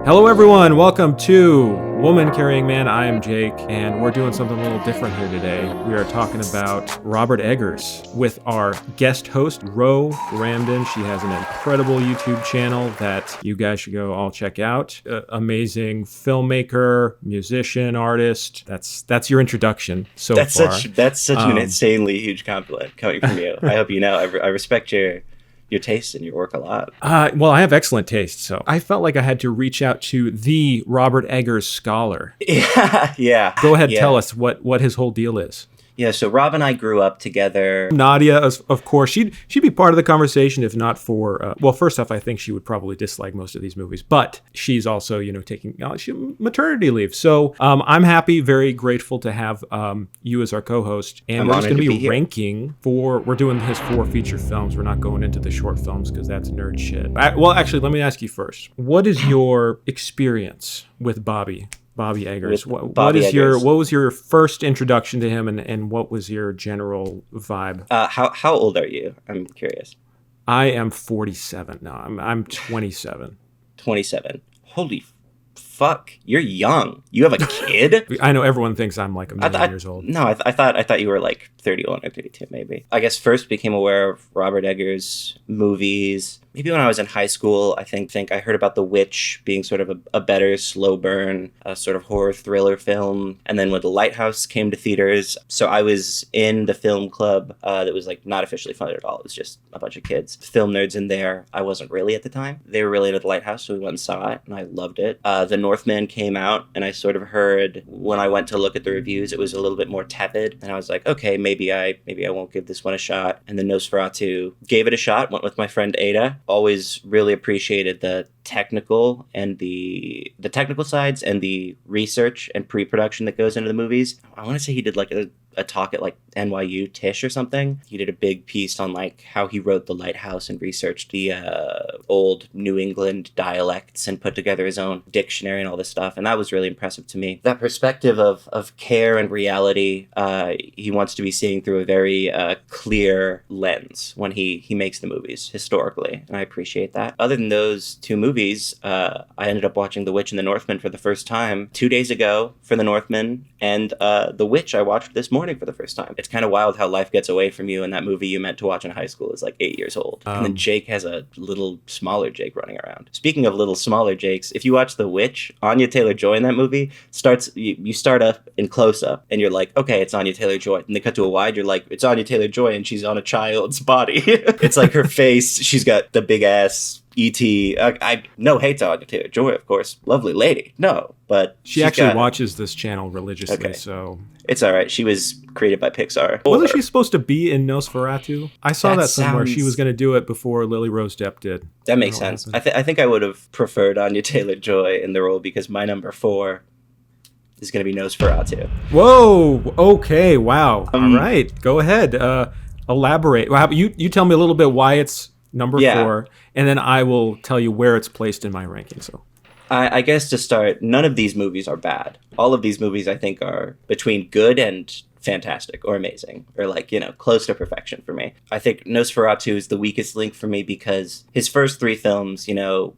Hello, everyone. Welcome to Woman Carrying Man. I am Jake, and we're doing something a little different here today. We are talking about Robert Eggers with our guest host, Ramdin. She has an incredible YouTube channel that you guys should go all check out. Amazing filmmaker, musician, artist. That's your introduction so far. That's such an insanely huge compliment coming from you. I hope you know. I respect your taste and your work a lot. Well, I have excellent taste, so I felt like I had to reach out to the Robert Eggers scholar. Yeah. Go ahead, tell us what his whole deal is. Yeah, so Rob and I grew up together. Nadia, of course, she'd be part of the conversation if not for, well, first off, I think she would probably dislike most of these movies, but she's also, taking maternity leave. So I'm happy, very grateful to have you as our co-host. And we're just going to be ranking we're doing his 4 feature films. We're not going into the short films because that's nerd shit. Well, actually, let me ask you first. What is your experience with Bobby Eggers? What was your first introduction to him, and what was your general vibe? How old are you? I'm curious. I am 47 now. I'm 27. 27. Holy fuck, you're young. You have a kid? I know everyone thinks I'm like a million years old. No, I thought you were like 31 or 32 maybe. I guess first became aware of Robert Eggers movies maybe when I was in high school. I think I heard about The Witch being sort of a better slow burn, sort of horror thriller film. And then when The Lighthouse came to theaters, so I was in the film club that was like not officially funded at all. It was just a bunch of kids, film nerds in there. I wasn't really at the time. They were really into The Lighthouse, so we went and saw it, and I loved it. The Northman came out, and I sort of heard when I went to look at the reviews, it was a little bit more tepid, and I was like, okay, maybe I won't give this one a shot. And then Nosferatu, gave it a shot, went with my friend Ada. Always really appreciated the technical and the technical sides and the research and pre-production that goes into the movies. I want to say he did like a talk at like NYU Tisch or something. He did a big piece on like how he wrote The Lighthouse and researched the old New England dialects and put together his own dictionary and all this stuff. And that was really impressive to me. That perspective of care and reality, he wants to be seeing through a very clear lens when he makes the movies historically. And I appreciate that. Other than those 2 movies, I ended up watching The Witch and The Northman for the first time 2 days ago for The Northman, and The Witch I watched this morning for the first time. It's kind of wild how life gets away from you, and that movie you meant to watch in high school is like 8 years old. And then Jake has a little smaller Jake running around. Speaking of little smaller Jakes, if you watch The Witch, Anya Taylor-Joy in that movie you start up in close-up, and you're like, okay, it's Anya Taylor-Joy. And they cut to a wide, you're like, it's Anya Taylor-Joy, and she's on a child's body. It's like her face, she's got the big ass E.T. I no hate to Anya Taylor-Joy, of course, lovely lady. No, but she actually watches this channel religiously, okay. So it's all right. She was created by Pixar. Wasn't she supposed to be in Nosferatu? I saw that somewhere. She was going to do it before Lily Rose Depp did. That makes sense. I think I would have preferred Anya Taylor-Joy in the role because my number 4 is going to be Nosferatu. Whoa! Okay, wow. All right, go ahead. Elaborate. Well, you tell me a little bit why it's number 4, and then I will tell you where it's placed in my ranking. So, I guess to start, none of these movies are bad. All of these movies, I think, are between good and fantastic or amazing or like, close to perfection for me. I think Nosferatu is the weakest link for me because his first 3 films,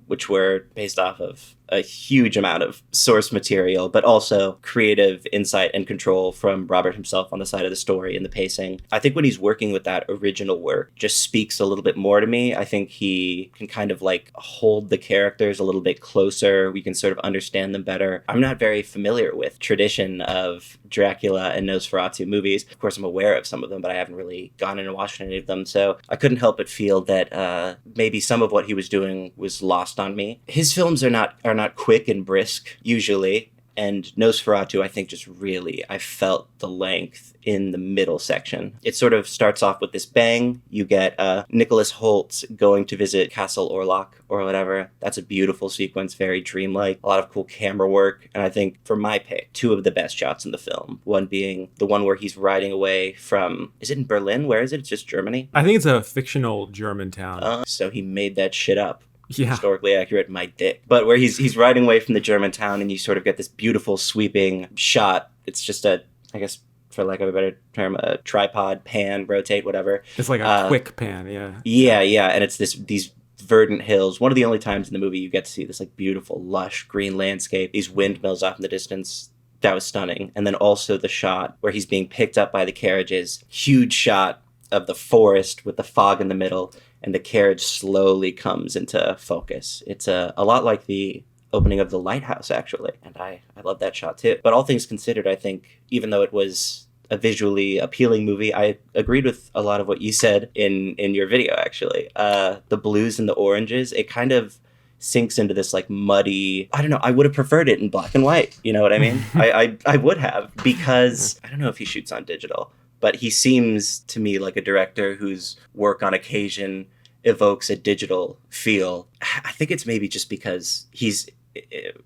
which were based off of a huge amount of source material, but also creative insight and control from Robert himself on the side of the story and the pacing. I think when he's working with that original work, just speaks a little bit more to me. I think he can kind of like hold the characters a little bit closer. We can sort of understand them better. I'm not very familiar with tradition of Dracula and Nosferatu movies. Of course, I'm aware of some of them, but I haven't really gone in and watched any of them. So I couldn't help but feel that maybe some of what he was doing was lost on me. His films are not quick and brisk usually, and Nosferatu, I think, just really, I felt the length in the middle section. It sort of starts off with this bang. You get Nicholas Hoult going to visit Castle Orlok or whatever. That's a beautiful sequence, very dreamlike, a lot of cool camera work. And I think for my pick, 2 of the best shots in the film. One being the one where he's riding away from, is it in Berlin? Where is it? It's just Germany? I think it's a fictional German town. So he made that shit up. Yeah. Historically accurate, my dick. But where he's riding away from the German town, and you sort of get this beautiful sweeping shot. It's just I guess, for lack of a better term, a tripod, pan, rotate, whatever. It's like a quick pan, yeah. Yeah, and it's these verdant hills. One of the only times in the movie you get to see this like beautiful, lush green landscape, these windmills off in the distance. That was stunning. And then also the shot where he's being picked up by the carriages. Huge shot of the forest with the fog in the middle, and the carriage slowly comes into focus. It's a lot like the opening of the Lighthouse, actually. And I love that shot too. But all things considered, I think, even though it was a visually appealing movie, I agreed with a lot of what you said in your video, actually. The blues and the oranges, it kind of sinks into this like muddy, I don't know, I would have preferred it in black and white. You know what I mean? I would have, because I don't know if he shoots on digital, but he seems to me like a director whose work on occasion evokes a digital feel. I think it's maybe just because he's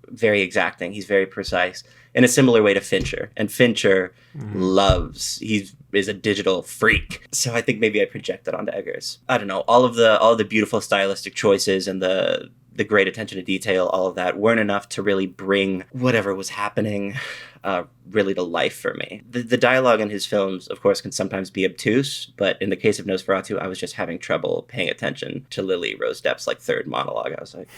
very exacting. He's very precise in a similar way to Fincher. And Fincher he is a digital freak. So I think maybe I project that onto Eggers. I don't know. All of the beautiful stylistic choices and the great attention to detail, all of that weren't enough to really bring whatever was happening really to life for me. The dialogue in his films, of course, can sometimes be obtuse, but in the case of Nosferatu, I was just having trouble paying attention to Lily Rose Depp's like third monologue. I was like,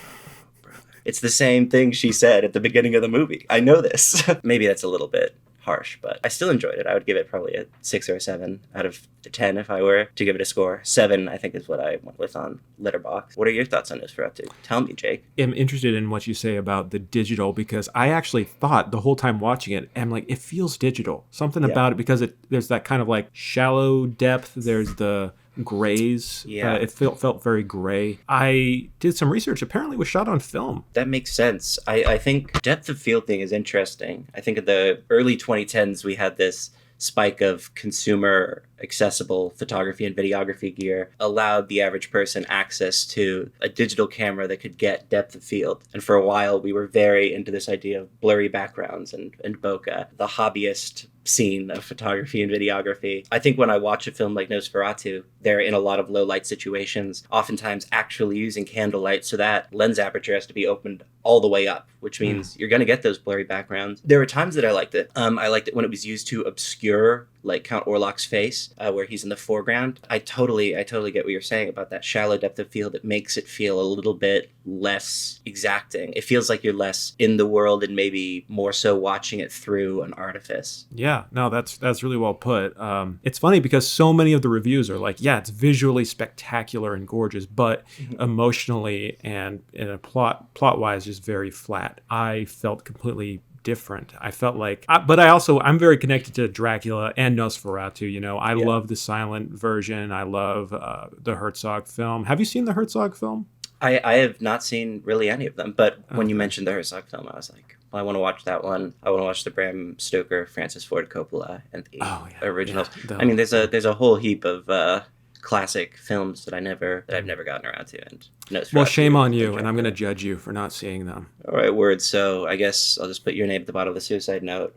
it's the same thing she said at the beginning of the movie. I know this. Maybe that's a little bit harsh, but I still enjoyed it. I would give it probably a 6 or a 7 out of 10 if I were to give it a score. 7, I think, is what I went with on Letterboxd. What are your thoughts on Nosferatu? Tell me, Jake. I'm interested in what you say about the digital, because I actually thought the whole time watching it, I'm like, it feels digital. Something about it, because there's that kind of like shallow depth. There's the grays. It felt very gray. I did some research. Apparently it was shot on film. That makes sense. I think depth of field thing is interesting. I think in the early 2010s we had this spike of consumer accessible photography and videography gear allowed the average person access to a digital camera that could get depth of field. And for a while we were very into this idea of blurry backgrounds and bokeh, the hobbyist scene of photography and videography. I think when I watch a film like Nosferatu, they're in a lot of low light situations, oftentimes actually using candlelight, so that lens aperture has to be opened all the way up, which means you're going to get those blurry backgrounds. There were times that I liked it. I liked it when it was used to obscure like Count Orlok's face, where he's in the foreground. I totally get what you're saying about that shallow depth of field. It makes it feel a little bit less exacting. It feels like you're less in the world and maybe more so watching it through an artifice. Yeah, no, that's really well put. It's funny because so many of the reviews are like, yeah, it's visually spectacular and gorgeous, but emotionally and in a plot-wise just very flat. I felt completely different. I felt like, but I'm very connected to Dracula and Nosferatu. You know, I love the silent version. I love the Herzog film. Have you seen the Herzog film? I have not seen really any of them, but when you mentioned the Herzog film, I was like, well, I want to watch that one. I want to watch the Bram Stoker, Francis Ford Coppola, and the originals. Yeah. I mean, there's a whole heap of classic films that I've never gotten around to. And well, shame on you, and I'm going to judge you for not seeing them. All right, word. So I guess I'll just put your name at the bottom of the suicide note.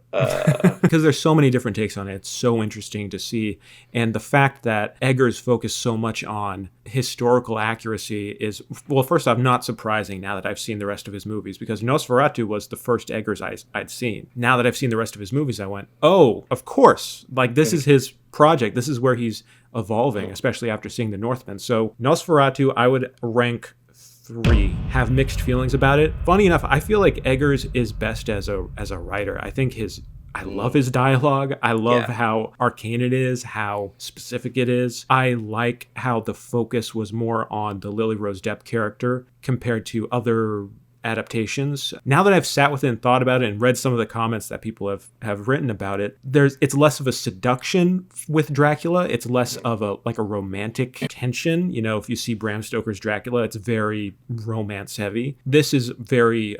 Because there's so many different takes on it. It's so interesting to see. And the fact that Eggers focused so much on historical accuracy is, well, first off, not surprising now that I've seen the rest of his movies, because Nosferatu was the first Eggers I'd seen. Now that I've seen the rest of his movies, I went, oh, of course. Like, this is his project. This is where he's evolving, especially after seeing the Northman. So Nosferatu, I would rank 3. Have mixed feelings about it. Funny enough, I feel like Eggers is best as a writer. I think I love his dialogue. I love how arcane it is, how specific it is. I like how the focus was more on the Lily Rose Depp character compared to other adaptations. Now that I've sat with it and thought about it and read some of the comments that people have written about it, it's less of a seduction with Dracula. It's less of a romantic tension. You know, if you see Bram Stoker's Dracula, it's very romance heavy. This is very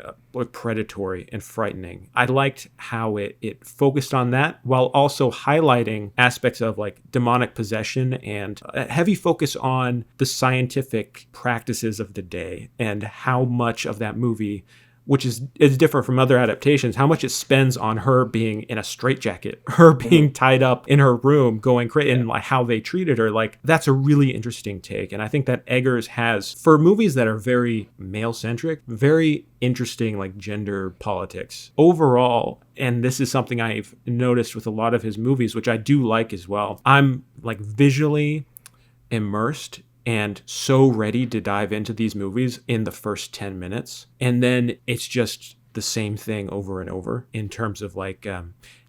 predatory and frightening. I liked how it focused on that while also highlighting aspects of like demonic possession and a heavy focus on the scientific practices of the day and how much of that movie, which is different from other adaptations, how much it spends on her being in a straitjacket, her being tied up in her room, going crazy, and like how they treated her. Like, that's a really interesting take. And I think that Eggers has, for movies that are very male-centric, very interesting like gender politics overall. And this is something I've noticed with a lot of his movies, which I do like as well. I'm like visually immersed and so ready to dive into these movies in the first 10 minutes. And then it's just the same thing over and over in terms of like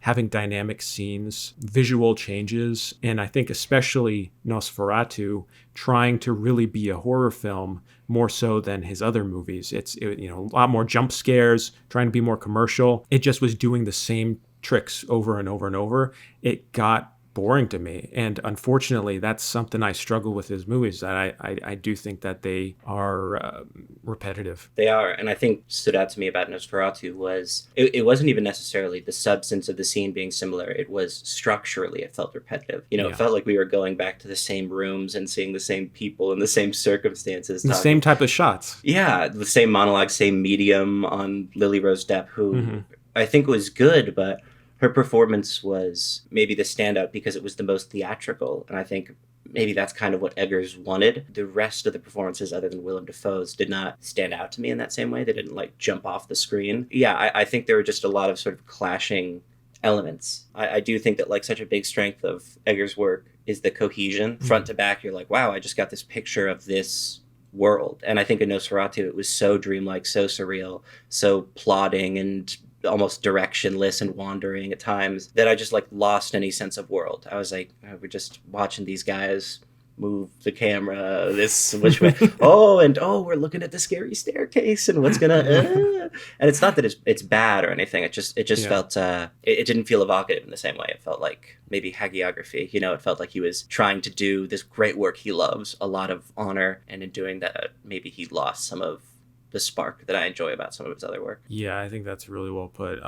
having dynamic scenes, visual changes. And I think especially Nosferatu trying to really be a horror film more so than his other movies. It's a lot more jump scares, trying to be more commercial. It just was doing the same tricks over and over and over. It got boring to me. And unfortunately, that's something I struggle with his movies, that I do think that they are repetitive. They are. And I think stood out to me about Nosferatu was it wasn't even necessarily the substance of the scene being similar. It was structurally, it felt repetitive. It felt like we were going back to the same rooms and seeing the same people in the same circumstances. The same type of shots. Yeah, the same monologue, same medium on Lily Rose Depp, who I think was good, but her performance was maybe the standout because it was the most theatrical. And I think maybe that's kind of what Eggers wanted. The rest of the performances, other than Willem Dafoe's, did not stand out to me in that same way. They didn't like jump off the screen. Yeah, I think there were just a lot of sort of clashing elements. I do think that like such a big strength of Eggers' work is the cohesion. Front to back, you're like, wow, I just got this picture of this world. And I think in Nosferatu, it was so dreamlike, so surreal, so plodding and almost directionless and wandering at times that I just like lost any sense of world. I was like, oh, we're just watching these guys move the camera this which way. We're looking at the scary staircase and what's gonna and it's not that it's bad or anything. It just felt it didn't feel evocative in the same way. It felt like maybe hagiography. It felt like he was trying to do this great work he loves, a lot of honor, and in doing that maybe he lost some of the spark that I enjoy about some of his other work. Yeah, I think that's really well put.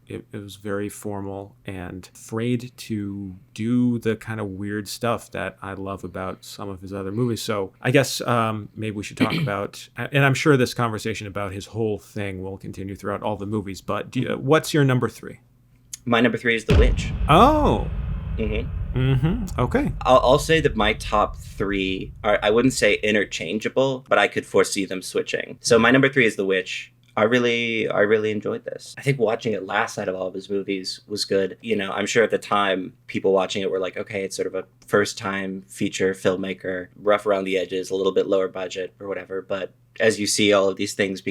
It was very formal and afraid to do the kind of weird stuff that I love about some of his other movies. So I guess maybe we should talk about, and I'm sure this conversation about his whole thing will continue throughout all the movies, but what's your number 3? My number 3 is The Witch. Oh. Mm-hmm. Okay. I'll say that my top 3 are, I wouldn't say interchangeable, but I could foresee them switching. So my number 3 is The Witch. I really enjoyed this. I think watching it last out of all of his movies was good. I'm sure at the time people watching it were like, okay, it's sort of a first time feature filmmaker, rough around the edges, a little bit lower budget or whatever. But as you see all of these things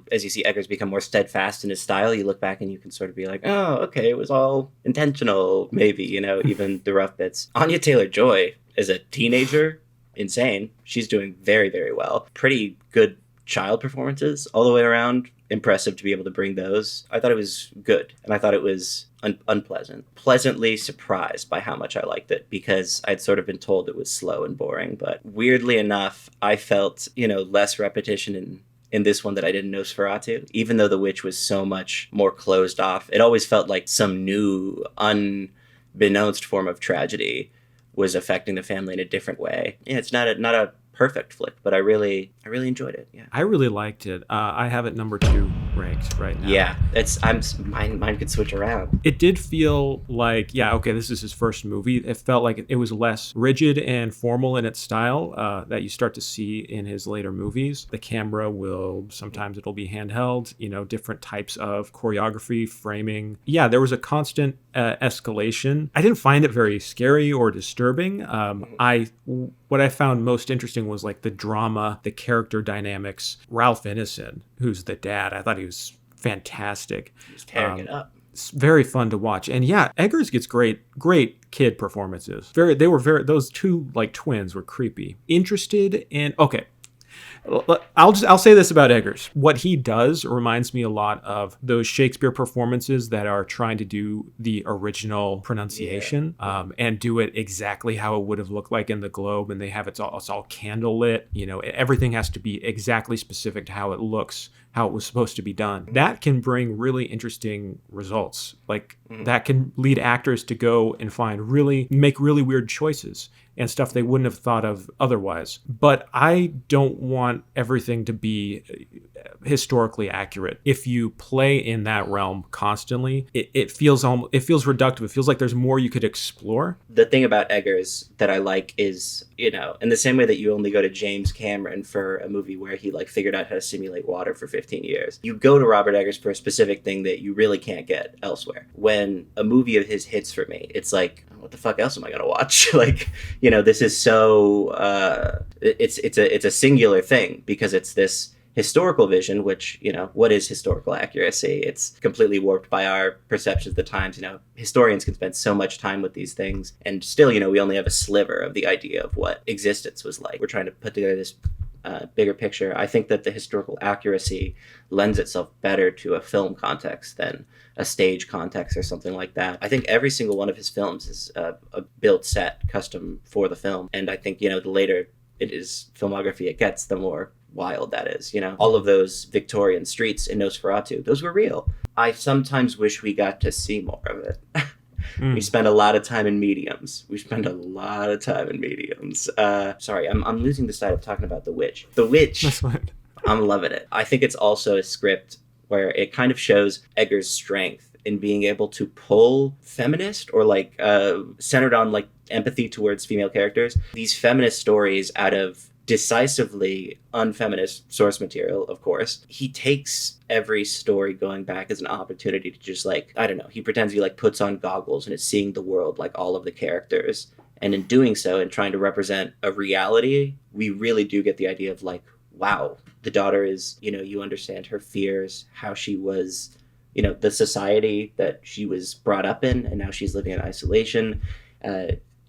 as you see Eggers become more steadfast in his style, you look back and you can sort of be like, oh, okay, it was all intentional, maybe, even the rough bits. Anya Taylor-Joy as a teenager, insane. She's doing very, very well. Pretty good child performances all the way around. Impressive to be able to bring those. I thought it was good, and I thought it was unpleasant. Pleasantly surprised by how much I liked it, because I'd sort of been told it was slow and boring, but weirdly enough, I felt, less repetition in this one that I did in Nosferatu. Even though The Witch was so much more closed off, it always felt like some new, unbeknownst form of tragedy was affecting the family in a different way. Yeah, it's not a perfect flick, but I really enjoyed it. Yeah, I really liked it. I have it number 2 ranked right now. Yeah, mine could switch around. It did feel like, this is his first movie. It felt like it was less rigid and formal in its style that you start to see in his later movies. The camera sometimes it'll be handheld, different types of choreography, framing. Yeah, there was a constant escalation. I didn't find it very scary or disturbing. What I found most interesting was like the drama, the character dynamics. Ralph Ineson, who's the dad, I thought he was fantastic. He was tearing it up. It's very fun to watch. And yeah, Eggers gets great kid performances. Those two like twins were creepy. Interested in, okay. I'll say this about Eggers. What he does reminds me a lot of those Shakespeare performances that are trying to do the original pronunciation and do it exactly how it would have looked like in the Globe, and they have it's all candlelit. Everything has to be exactly specific to how it looks, how it was supposed to be done. That can bring really interesting results. That can lead actors to go and make really weird choices and stuff they wouldn't have thought of otherwise. But I don't want everything to be historically accurate. If you play in that realm constantly, it feels reductive. It feels like there's more you could explore. The thing about Eggers that I like is, in the same way that you only go to James Cameron for a movie where he figured out how to simulate water for 15 years, you go to Robert Eggers for a specific thing that you really can't get elsewhere. When a movie of his hits for me, it's like, what the fuck else am I gonna watch? Like, this is so it's a singular thing because it's this historical vision, which, what is historical accuracy? It's completely warped by our perceptions of the times. Historians can spend so much time with these things, and still, we only have a sliver of the idea of what existence was like. We're trying to put together this bigger picture. I think that the historical accuracy lends itself better to a film context than a stage context or something like that. I think every single one of his films is a built set custom for the film. And I think, the later it is filmography it gets, the more wild that is. All of those Victorian streets in Nosferatu, those were real. I sometimes wish we got to see more of it. We spend a lot of time in mediums. Sorry, I'm losing the sight of talking about The Witch. The Witch, That's fine. I'm loving it. I think it's also a script where it kind of shows Eggers' strength in being able to pull feminist or centered on empathy towards female characters, these feminist stories out of decisively unfeminist source material, of course. He takes every story going back as an opportunity to just he pretends he puts on goggles and is seeing the world like all of the characters. And in doing so and trying to represent a reality, we really do get the idea of wow, the daughter is, you understand her fears, how she was, the society that she was brought up in, and now she's living in isolation.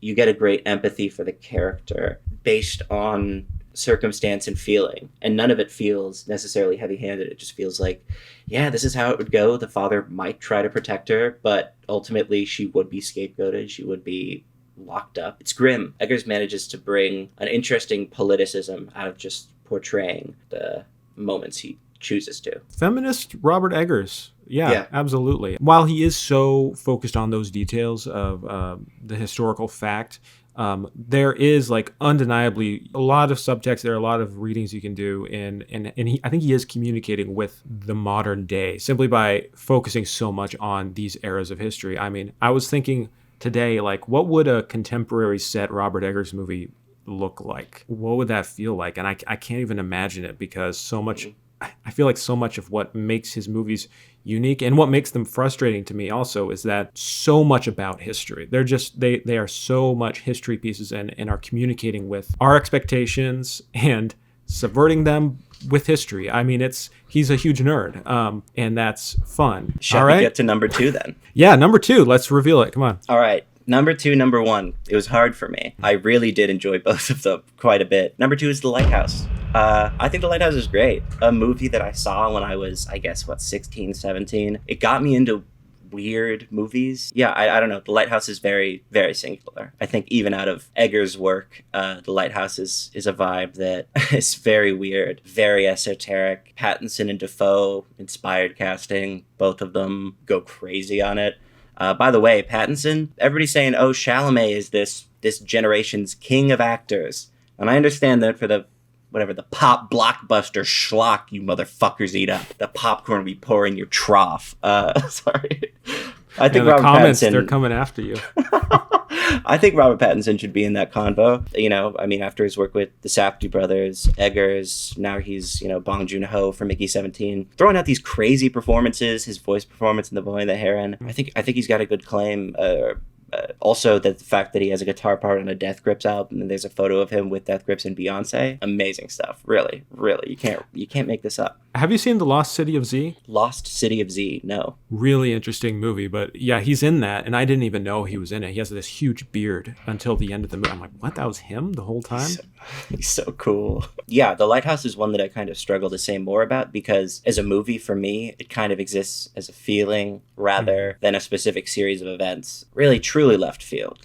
You get a great empathy for the character based on circumstance and feeling, and none of it feels necessarily heavy-handed. It just feels like, yeah, this is how it would go. The father might try to protect her, but ultimately she would be scapegoated. She would be locked up. It's grim. Eggers manages to bring an interesting politicism out of just portraying the moments he chooses to. Feminist Robert Eggers. Yeah, absolutely. While he is so focused on those details of the historical fact, there is undeniably a lot of subtext. There are a lot of readings you can do, and I think he is communicating with the modern day simply by focusing so much on these eras of history. I mean, I was thinking today, what would a contemporary set Robert Eggers movie look like? What would that feel like? And I can't even imagine it because so much. I feel like so much of what makes his movies unique and what makes them frustrating to me also is that so much about history. They're just, they are so much history pieces and are communicating with our expectations and subverting them with history. I mean, he's a huge nerd, and that's fun. Shall we get to number 2 then? Yeah, number 2. Let's reveal it. Come on. All right. Number 2, number 1. It was hard for me. I really did enjoy both of them quite a bit. Number 2 is The Lighthouse. I think The Lighthouse is great. A movie that I saw when I was, 16, 17. It got me into weird movies. Yeah, I don't know. The Lighthouse is very, very singular. I think even out of Eggers' work, The Lighthouse is a vibe that is very weird, very esoteric. Pattinson and Dafoe, inspired casting. Both of them go crazy on it. By the way, Pattinson, everybody's saying, oh, Chalamet is this generation's king of actors. And I understand that for the pop blockbuster schlock you motherfuckers eat up. The popcorn we pour in your trough. Sorry. I think Robert Pattinson, they're coming after you. I think Robert Pattinson should be in that convo. After his work with the Safdie brothers, Eggers, now he's, Bong Joon-ho for Mickey 17. Throwing out these crazy performances, his voice performance in The Boy and the Heron. I think he's got a good claim. Also, the fact that he has a guitar part on a Death Grips album, and there's a photo of him with Death Grips and Beyonce. Amazing stuff. Really, really. You can't make this up. Have you seen The Lost City of Z? Lost City of Z, no. Really interesting movie, but yeah, he's in that, and I didn't even know he was in it. He has this huge beard until the end of the movie. I'm like, what? That was him the whole time? He's so cool. Yeah, The Lighthouse is one that I kind of struggle to say more about because as a movie, for me, it kind of exists as a feeling rather than a specific series of events. Really, truly left field.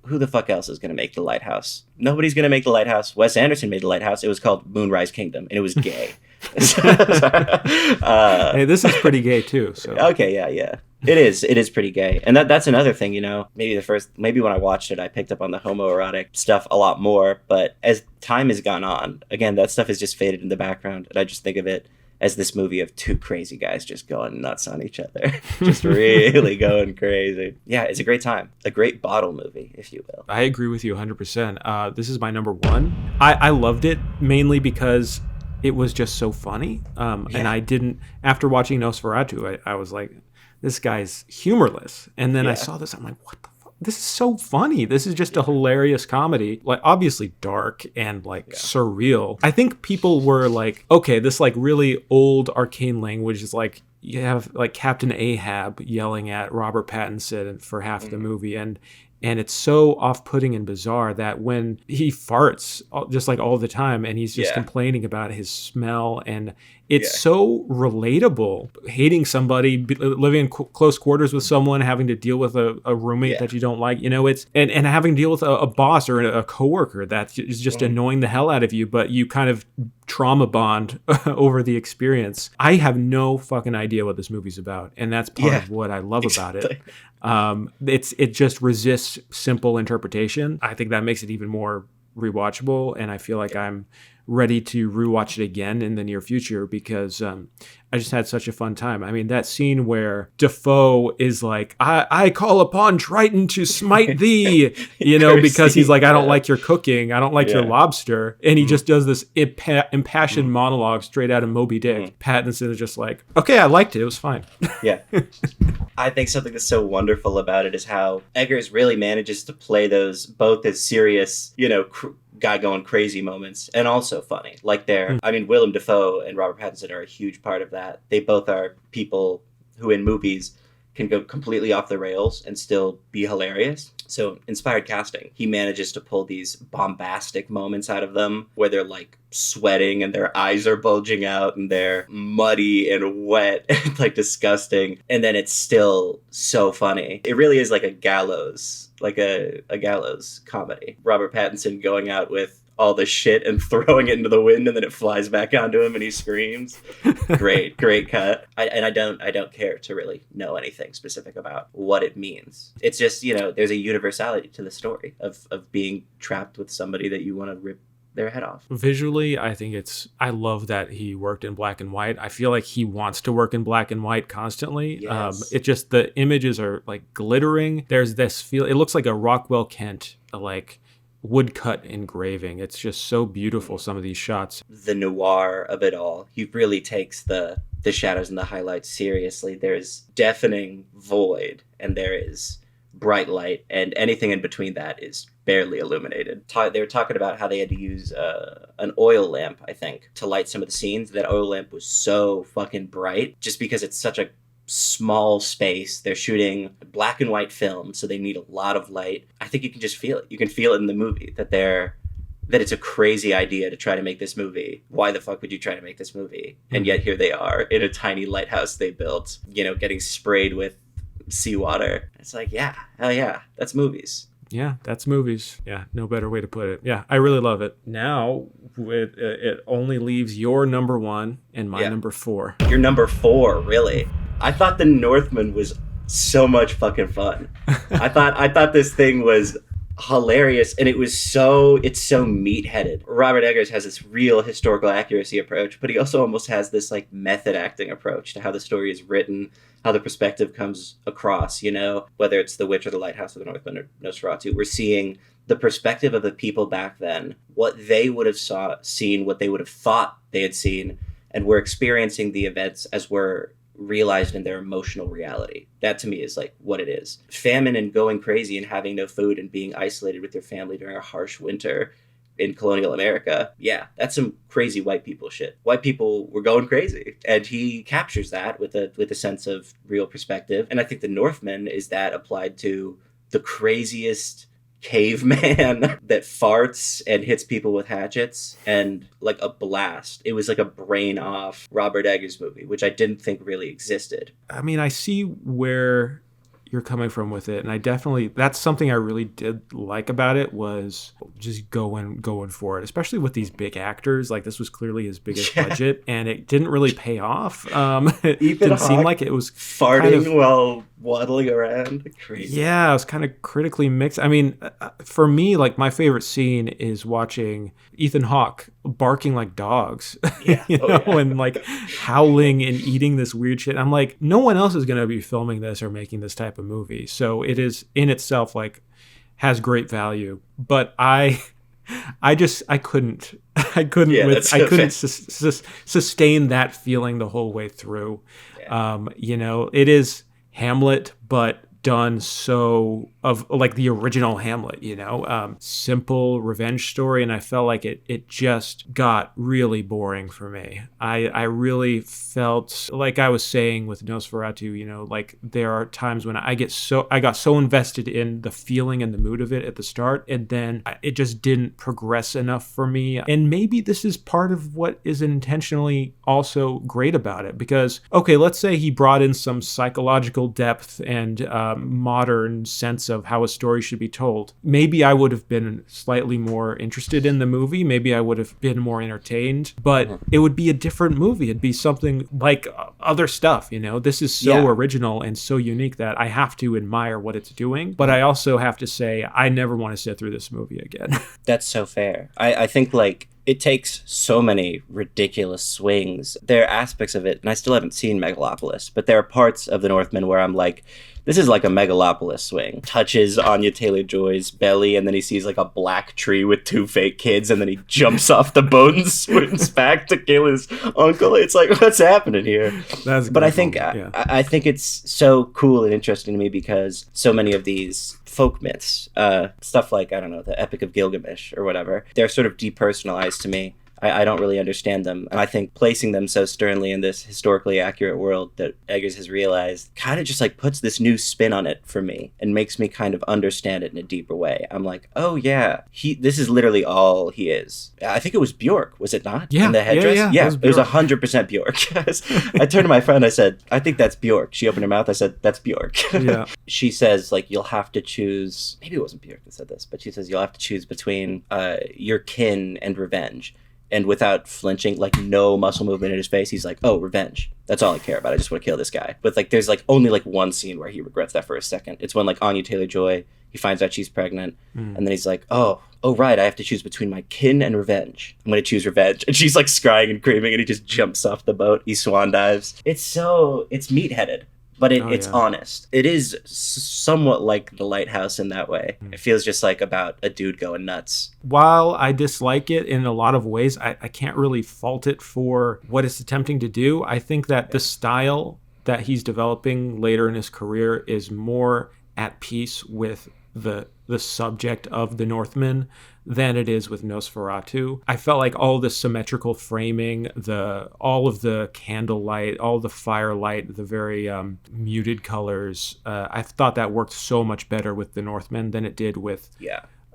Who the fuck else is going to make The Lighthouse? Nobody's going to make The Lighthouse. Wes Anderson made The Lighthouse. It was called Moonrise Kingdom, and it was gay. Hey, this is pretty gay too. So okay, yeah. It is pretty gay. And that's another thing, maybe when I watched it, I picked up on the homoerotic stuff a lot more. But as time has gone on, again, that stuff has just faded in the background. And I just think of it as this movie of two crazy guys just going nuts on each other. Just really going crazy. Yeah, it's a great time. A great bottle movie, if you will. I agree with you 100%. This is my number 1. I loved it mainly because it was just so funny. And I didn't, after watching Nosferatu, I was like, this guy's humorless. And then I saw this, I'm like, what the fuck? this is so funny. This is just a hilarious comedy, like obviously dark and like surreal. I think people were like, okay, this like really old arcane language is like, you have like Captain Ahab yelling at Robert Pattinson for half the movie, and it's so off-putting and bizarre that when he farts just like all the time and he's just complaining about his smell, and it's so relatable. Hating somebody, living in close quarters with someone, having to deal with a roommate that you don't like, you know, it's and having to deal with a boss or a coworker that is just annoying the hell out of you, but you kind of trauma bond over the experience. I have no fucking idea what this movie's about, and that's part of what I love about it. It just resists simple interpretation. I think that makes it even more rewatchable, and I feel like I'm ready to rewatch it again in the near future because I just had such a fun time. I mean, that scene where Defoe is like, I call upon Triton to smite thee, you know, because he's like, I don't like your cooking. I don't like your lobster. And he just does this impassioned monologue straight out of Moby Dick. Pattinson is just like, okay, I liked it. It was fine. I think something that's so wonderful about it is how Eggers really manages to play those both as serious, you know, guy going crazy moments and also funny. Like I mean, Willem Dafoe and Robert Pattinson are a huge part of that. They both are people who in movies can go completely off the rails and still be hilarious. So inspired casting. He manages to pull these bombastic moments out of them where they're like sweating and their eyes are bulging out and they're muddy and wet and like disgusting. And then it's still so funny. It really is like a gallows comedy. Robert Pattinson going out with all the shit and throwing it into the wind and then it flies back onto him and he screams. Great cut. I don't care to really know anything specific about what it means. It's just, you know, there's a universality to the story of being trapped with somebody that you want to rip their head off. Visually, I love that he worked in black and white. I feel like he wants to work in black and white constantly. Yes. It just, the images are like glittering. There's this feel, it looks like a Rockwell Kent, like woodcut engraving. It's just so beautiful, some of these shots. The noir of it all. He really takes the shadows and the highlights seriously. There's deafening void and there is bright light, and anything in between that is barely illuminated. They were talking about how they had to use an oil lamp, I think, to light some of the scenes. That oil lamp was so fucking bright just because it's such a small space. They're shooting black and white film, so they need a lot of light. I think you can just feel it. You can feel it in the movie that it's a crazy idea to try to make this movie. Why the fuck would you try to make this movie? And yet here they are in a tiny lighthouse they built, you know, getting sprayed with seawater. It's like, yeah, hell yeah, that's movies. Yeah, that's movies. Yeah, no better way to put it. Yeah, I really love it. Now, it only leaves your number one and my number four. Your number four, really? I thought The Northman was so much fucking fun. I thought this thing was hilarious, and it's so meatheaded. Robert Eggers has this real historical accuracy approach, but he also almost has this like method acting approach to how the story is written, how the perspective comes across, you know, whether it's The Witch or The Lighthouse or The Northman or Nosferatu. We're seeing the perspective of the people back then, what they would have seen, what they would have thought they had seen, and we're experiencing the events as we're realized in their emotional reality. That to me is like what it is. Famine and going crazy and having no food and being isolated with your family during a harsh winter in colonial America. Yeah, that's some crazy white people shit. White people were going crazy, and he captures that with a sense of real perspective. And I think The Northman is that applied to the craziest caveman that farts and hits people with hatchets, and like a blast. It was like a brain off Robert Eggers movie, which I didn't think really existed. I mean, I see where you're coming from with it, and that's something I really did like about it, was just going for it, especially with these big actors. Like, this was clearly his biggest budget, and it didn't really pay off. It didn't seem like it was farting while waddling around. Crazy. Yeah, it was kind of critically mixed. I mean, for me, like, my favorite scene is watching Ethan Hawke barking like dogs, and like howling and eating this weird shit. I'm like, no one else is going to be filming this or making this type of movie. So it is in itself like has great value, but I couldn't sustain that feeling the whole way through. You know, it is Hamlet, but done so of like the original Hamlet, you know, simple revenge story. And I felt like it just got really boring for me. I really felt like I was saying with Nosferatu, you know, like there are times when I got so invested in the feeling and the mood of it at the start, and then it just didn't progress enough for me. And maybe this is part of what is intentionally also great about it, because, okay, let's say he brought in some psychological depth and modern sense of how a story should be told. Maybe I would have been slightly more interested in the movie. Maybe I would have been more entertained, but it would be a different movie. It'd be something like other stuff, you know? This is so original and so unique that I have to admire what it's doing, but I also have to say I never want to sit through this movie again. That's so fair. I think, like, it takes so many ridiculous swings. There are aspects of it, and I still haven't seen Megalopolis, but there are parts of The Northman where I'm like, this is like a Megalopolis swing. Touches Anya Taylor-Joy's belly, and then he sees like a black tree with 2 fake kids, and then he jumps off the boat and swims back to kill his uncle. It's like, what's happening here? But I think I think it's so cool and interesting to me because so many of these folk myths, stuff like, I don't know, the Epic of Gilgamesh or whatever, they're sort of depersonalized to me. I don't really understand them. And I think placing them so sternly in this historically accurate world that Eggers has realized kind of just like puts this new spin on it for me and makes me kind of understand it in a deeper way. I'm like, oh yeah, this is literally all he is. I think it was Bjork, was it not? Yeah. In the headdress? Yeah, it was 100% Bjork. I turned to my friend, I said, I think that's Bjork. She opened her mouth, I said, that's Bjork. Yeah. She says, like, you'll have to choose, maybe it wasn't Bjork that said this, but she says, you'll have to choose between your kin and revenge. And without flinching, like no muscle movement in his face, he's like, oh, revenge. That's all I care about. I just want to kill this guy. But like, there's like only like one scene where he regrets that for a second. It's when like Anya Taylor-Joy, he finds out she's pregnant. And then he's like, oh, right. I have to choose between my kin and revenge. I'm going to choose revenge. And she's like scrying and screaming, and he just jumps off the boat. He swan dives. It's meatheaded. But it's honest. It is somewhat like The Lighthouse in that way. It feels just like about a dude going nuts. While I dislike it in a lot of ways, I can't really fault it for what it's attempting to do. I think that the style that he's developing later in his career is more at peace with the subject of The Northman than it is with Nosferatu. I felt like all the symmetrical framing, all of the candlelight, all the firelight, the very muted colors, I thought that worked so much better with The Northman than it did with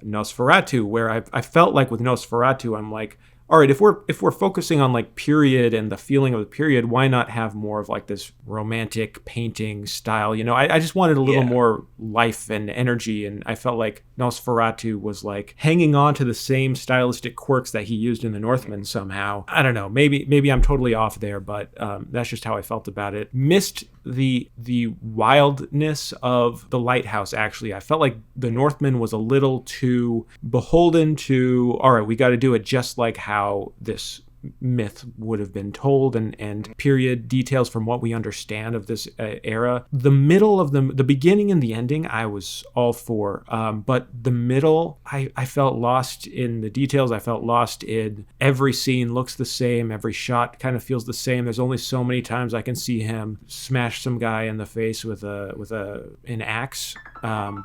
Nosferatu, where I felt like with Nosferatu, I'm like, all right, if we're focusing on like period and the feeling of the period, why not have more of like this romantic painting style? You know, I just wanted a little more life and energy, and I felt like Nosferatu was like hanging on to the same stylistic quirks that he used in The Northman somehow. I don't know, maybe I'm totally off there, but that's just how I felt about it. Missed the wildness of The Lighthouse, actually. I felt like The Northman was a little too beholden to, all right, we got to do it just like how this myth would have been told, and period details from what we understand of this era. The middle of the beginning and the ending, I was all for. But the middle, I felt lost in the details. I felt lost in every scene looks the same. Every shot kind of feels the same. There's only so many times I can see him smash some guy in the face with an axe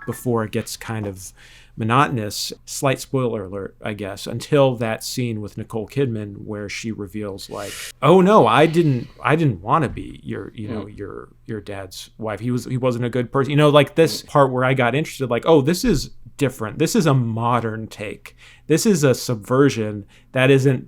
before it gets kind of monotonous. Slight spoiler alert, I guess, until that scene with Nicole Kidman where she reveals like, oh no, I didn't want to be your dad's wife. He wasn't a good person. You know, like this part where I got interested, like, oh, this is different. This is a modern take. This is a subversion that isn't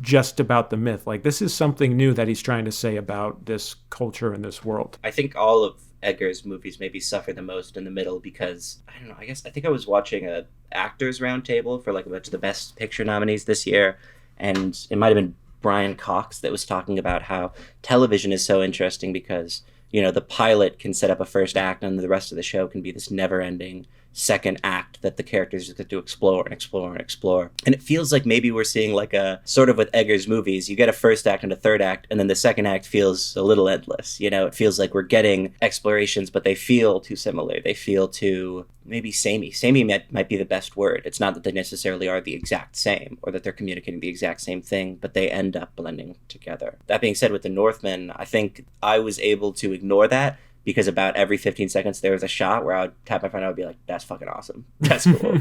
just about the myth. Like, this is something new that he's trying to say about this culture and this world. I think all of Eggers' movies maybe suffer the most in the middle because, I don't know, I think I was watching a actors roundtable for like a bunch of the best picture nominees this year, and it might have been Brian Cox that was talking about how television is so interesting because, you know, the pilot can set up a first act and the rest of the show can be this never-ending second act that the characters just get to explore and explore and explore. And it feels like maybe we're seeing like a sort of with Eggers' movies, you get a first act and a third act, and then the second act feels a little endless. You know, it feels like we're getting explorations, but they feel too similar. They feel too maybe samey. Samey might be the best word. It's not that they necessarily are the exact same or that they're communicating the exact same thing, but they end up blending together. That being said, with The Northman, I think I was able to ignore that because about every 15 seconds there was a shot where I would tap my friend. I would be like, "That's fucking awesome. That's cool."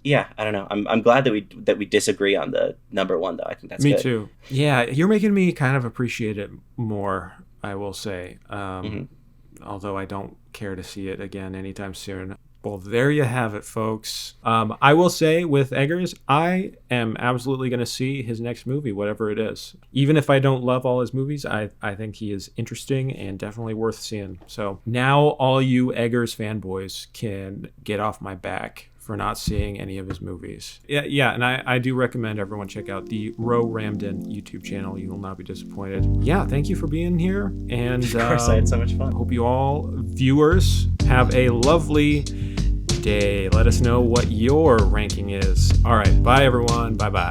Yeah, I don't know. I'm glad that we disagree on the number one though. I think that's Me good. too. Yeah, you're making me kind of appreciate it more, I will say. Although I don't care to see it again anytime soon. Well, there you have it, folks. I will say with Eggers, I am absolutely going to see his next movie, whatever it is. Even if I don't love all his movies, I think he is interesting and definitely worth seeing. So now all you Eggers fanboys can get off my back for not seeing any of his movies. Yeah, and I do recommend everyone check out the Ramdin YouTube channel. You will not be disappointed. Yeah, thank you for being here. And Of course, I had so much fun. Hope you all, viewers, have a lovely day. Let us know what your ranking is. All right, bye everyone. Bye-bye.